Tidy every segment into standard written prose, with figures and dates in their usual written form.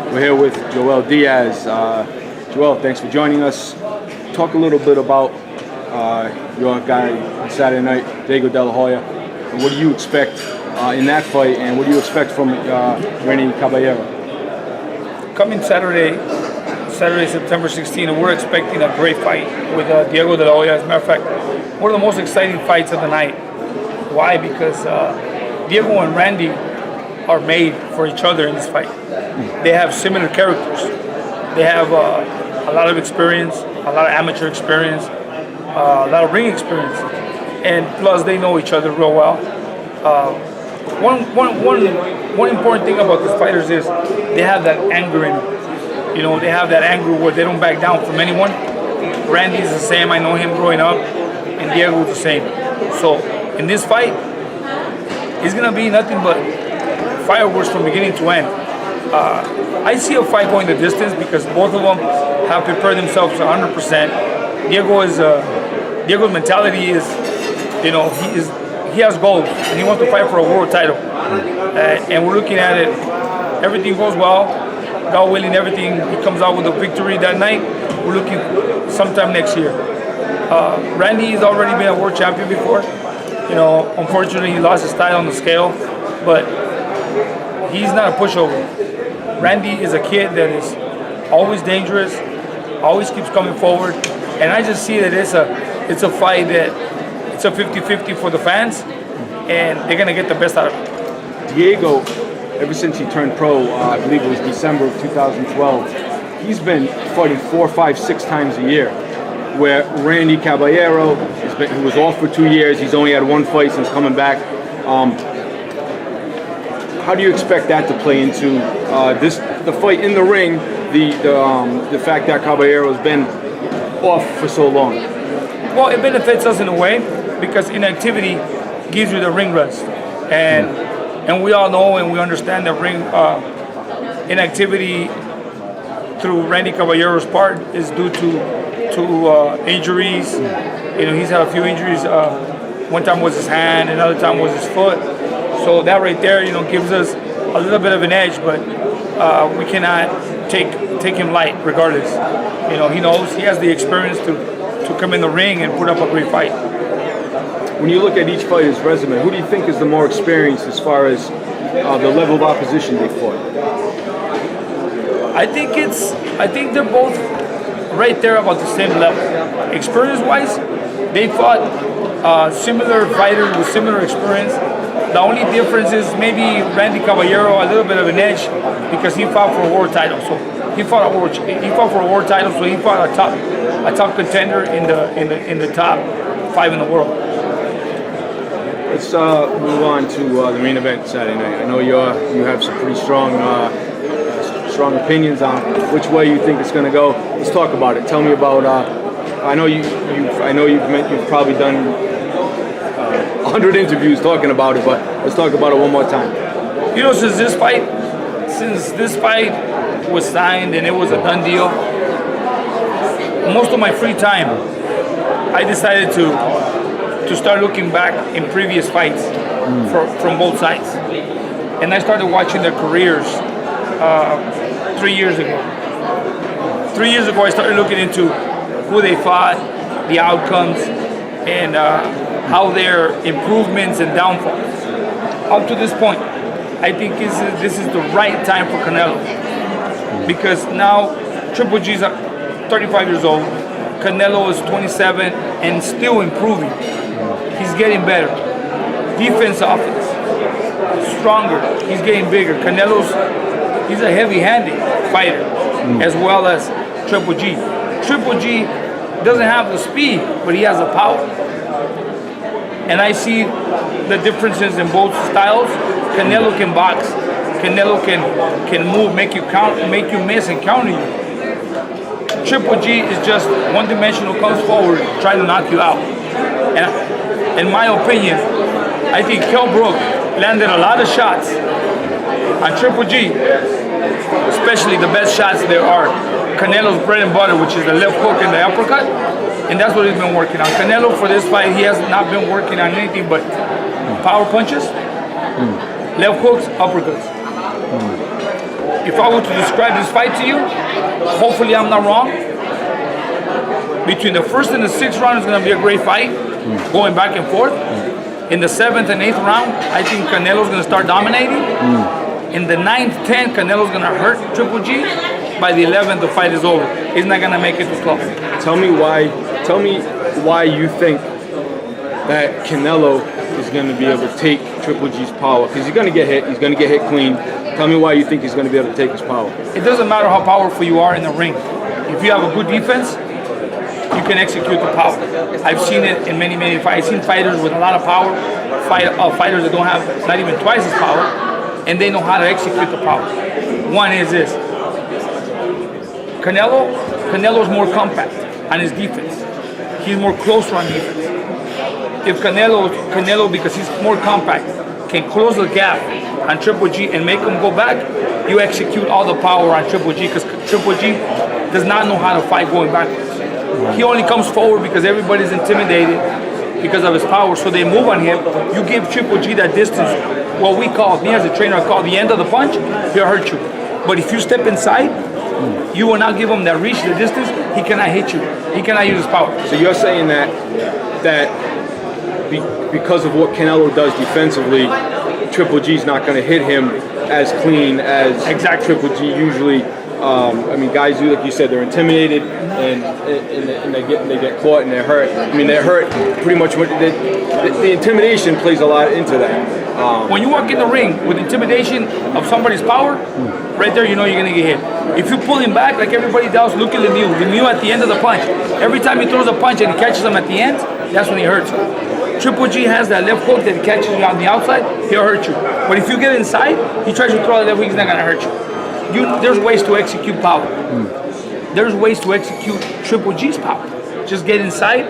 We're here with Joel Diaz. Joel, thanks for joining us. Talk a little bit about your guy on Saturday night, Diego De La Hoya. And what do you expect in that fight, and what do you expect from Rady Caballero? Coming Saturday, September 16th, we're expecting a great fight with Diego De La Hoya. As a matter of fact, one of the most exciting fights of the night. Why? Because Diego and Randy are made for each other in this fight. They have similar characters. They have a lot of experience, a lot of amateur experience, a lot of ring experience, and plus they know each other real well. One important thing about these fighters is they have that anger in them. You know, they have that anger where they don't back down from anyone. Randy's the same. I know him growing up, and Diego's the same. So in this fight, it's gonna be nothing but fireworks from beginning to end. I see a fight going the distance because both of them have prepared themselves 100%. Diego's mentality is, you know, he has goals and he wants to fight for a world title. And we're looking at it. Everything goes well. God willing, everything. He comes out with a victory that night. We're looking sometime next year. Randy has already been a world champion before. You know, unfortunately, he lost his title on the scale, but he's not a pushover. Randy is a kid that is always dangerous, always keeps coming forward, and I just see that it's a fight that it's a 50-50 for the fans, and they're gonna get the best out of it. Diego, ever since he turned pro, I believe it was December of 2012, he's been fighting 4, 5, 6 times a year. Where Rady Caballero, he was off for 2 years, he's only had 1 fight since coming back. How do you expect that to play into the fight in the ring, the fact that Caballero's been off for so long? Well, it benefits us in a way because inactivity gives you the ring rest, and we all know and we understand that ring inactivity through Rady Caballero's part is due to injuries. You know, he's had a few injuries. One time was his hand, another time was his foot. So that right there, you know, gives us a little bit of an edge, but we cannot take him light regardless. You know, he knows he has the experience to come in the ring and put up a great fight. When you look at each fighter's resume, who do you think is the more experienced as far as the level of opposition they fought? I think they're both right there about the same level. Experience-wise, they fought similar fighters with similar experience. The only difference is maybe Rady Caballero a little bit of an edge because he fought for a world title. So he fought for a world title. So he fought a top contender in the top 5 in the world. Let's move on to the main event Saturday night. I know you have some pretty strong opinions on which way you think it's going to go. Let's talk about it. Tell me about. I know you've probably done 100 interviews talking about it, but let's talk about it one more time. You know, since this fight was signed and it was a done deal, most of my free time, I decided to start looking back in previous fights from both sides, and I started watching their careers 3 years ago. 3 years ago, I started looking into who they fought, the outcomes, and how their improvements and downfalls. Up to this point, I think this is the right time for Canelo, because now Triple G's 35 years old, Canelo is 27 and still improving. He's getting better. Defense, offense, stronger. He's getting bigger. He's a heavy-handed fighter, as well as Triple G. Triple G doesn't have the speed, but he has the power. And I see the differences in both styles. Canelo can box. Canelo can move, make you miss and counter you. Triple G is just one-dimensional, comes forward, trying to knock you out. And in my opinion, I think Kell Brook landed a lot of shots on Triple G, especially the best shots there are. Canelo's bread and butter, which is the left hook and the uppercut, and that's what he's been working on. Canelo, for this fight, he has not been working on anything but power punches, left hooks, uppercuts. if I were to describe this fight to you, hopefully I'm not wrong. Between the first and the sixth round is going to be a great fight, going back and forth. In the 7th and 8th round, I think Canelo's going to start dominating. In the 9th, 10th, Canelo's going to hurt Triple G. By the 11th, the fight is over. He's not going to make it to 12. Tell me why you think that Canelo is going to be able to take Triple G's power, because he's going to get hit. He's going to get hit clean. Tell me why you think he's going to be able to take his power. It doesn't matter how powerful you are in the ring. If you have a good defense, you can execute the power. I've seen it in many, many fights. I've seen fighters with a lot of power, fighters that don't have not even twice as power, and they know how to execute the power. One is this. Canelo's more compact on his defense. He's more closer on defense. If Canelo, because he's more compact, can close the gap on Triple G and make him go back, you execute all the power on Triple G, because Triple G does not know how to fight going backwards. He only comes forward because everybody's intimidated because of his power, so they move on him. You give Triple G that distance, what we call, me as a trainer, I call the end of the punch, he'll hurt you. But if you step inside, you will not give him that reach, the distance, he cannot hit you. He cannot use his power. So you're saying that because of what Canelo does defensively, Triple G's not going to hit him as clean as Triple G usually. I mean, guys do, like you said, they're intimidated and they get caught and they're hurt. I mean, they're hurt pretty much. The intimidation plays a lot into that. When you walk in the ring with intimidation of somebody's power, right there, you know you're going to get hit. If you pull him back like everybody else, look at Lemieux at the end of the punch. Every time he throws a punch and he catches him at the end, that's when he hurts him. Triple G has that left hook that he catches you on the outside, he'll hurt you. But if you get inside, he tries to throw the left hook, he's not going to hurt you. There's ways to execute power. There's ways to execute Triple G's power. Just get inside,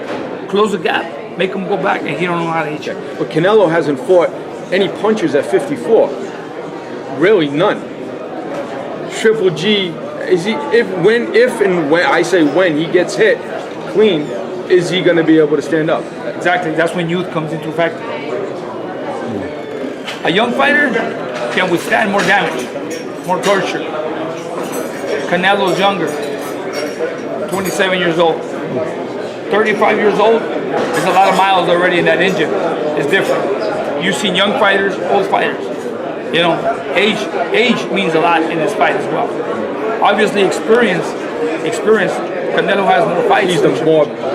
close the gap, make him go back, and he don't know how to hit you. But Canelo hasn't fought any punches at 54. Really, none. Triple G, is he? If and when I say when he gets hit clean, is he going to be able to stand up? Exactly. That's when youth comes into effect. A young fighter can withstand more damage, more torture. Canelo's younger, 27 years old. 35 years old, there's a lot of miles already in that engine. It's different. You've seen young fighters, old fighters. You know, age means a lot in this fight as well. Obviously, experience. Canelo has more fights.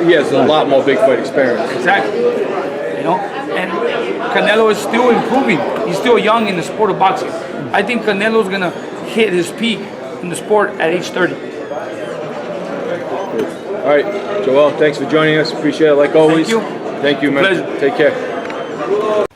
He has a lot more big fight experience. Exactly. You know, and Canelo is still improving. He's still young in the sport of boxing. I think Canelo's gonna hit his peak in the sport at age 30. All right, Joel, thanks for joining us. Appreciate it like always. Thank you. Thank you, man. Pleasure. Take care.